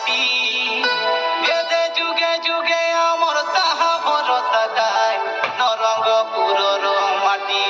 মাটি এতে যুগে যুগে আমার তাহা ভরসা যায় নরঙ্গপুরর মাটি।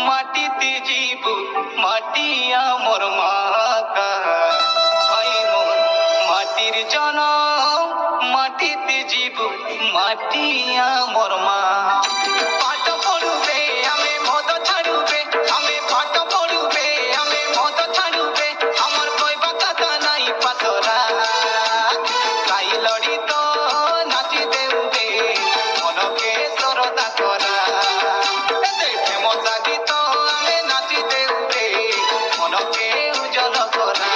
মাটিতে জীব মাটি আমার মা, মাটির জনম মাটিতে জীব মাটি আমার মা। পাঠ পড়ুবে আমি মদ ছাড়ুবে, আমি পাঠ পড়ুবে আমি মদ ছাড়ুবে, আমার কইবা কথা নাই পাতরা গাই লড়ি তো নাচি দেউবে মনকে সরদা করা মজা গীত আমি নাচি দেউবে মনকে উজ্জ্বল করা।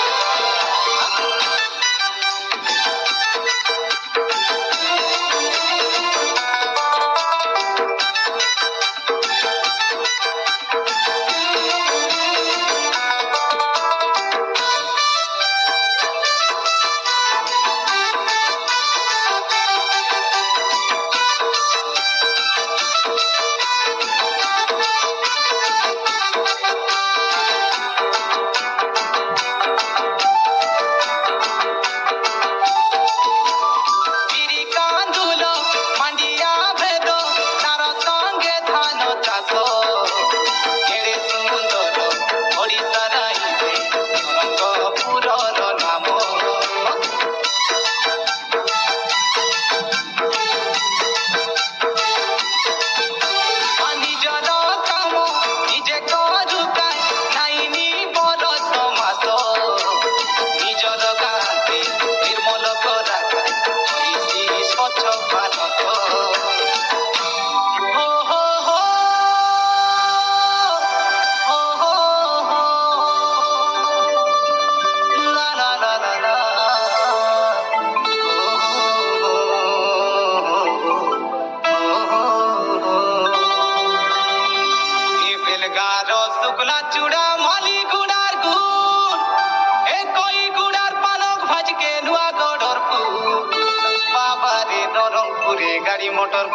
গাড়ি মোটর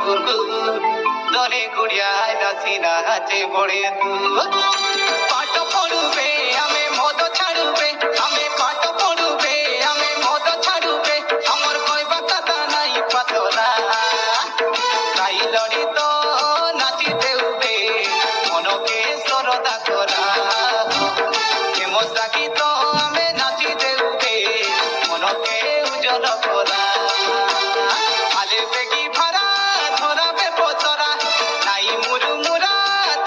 দলে গুড়িয়ায় দাসি নাচে পড়ে পাঠ পড়ুবে আমি মদ ছাড়ুবে, আমি পাঠ পড়ুবে আমি মদ ছাড়ুবে, আমার কইবা কথা নাই পাতলা গাই লড়ি তো নাচি দেউবে মনকে সরদা করা। মজা গীত আমি নাচি দেউবে মনকে উজ্জ্বল করা আলে বেগি ভাড়া ধরাবে পচরা নাই মুরুমুরা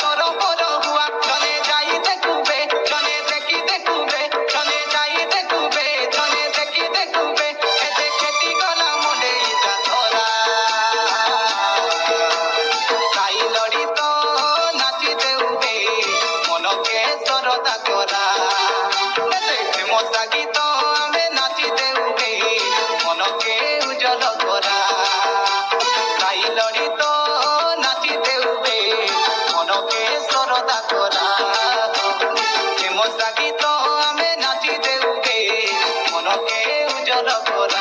তোর বড় হুয়া জনে যাই দেখুবে জনে দেখি দেখুবে জনে যাই দেখুবে জনে দেখি দেখুবে এতে খেটি গলা মনে ইটা ধরা তাই লড়ি তো নাচি দেউবে মনকে সরদা করা মজা গীত আমি নাচি দেউবে মনকে উজ্জ্বল করা তাই লড়ি তো নাচি দেউবে মনকে সরদা করা মজা গীত আমি নাচি দেউবে মনকে উজ্জ্বল করা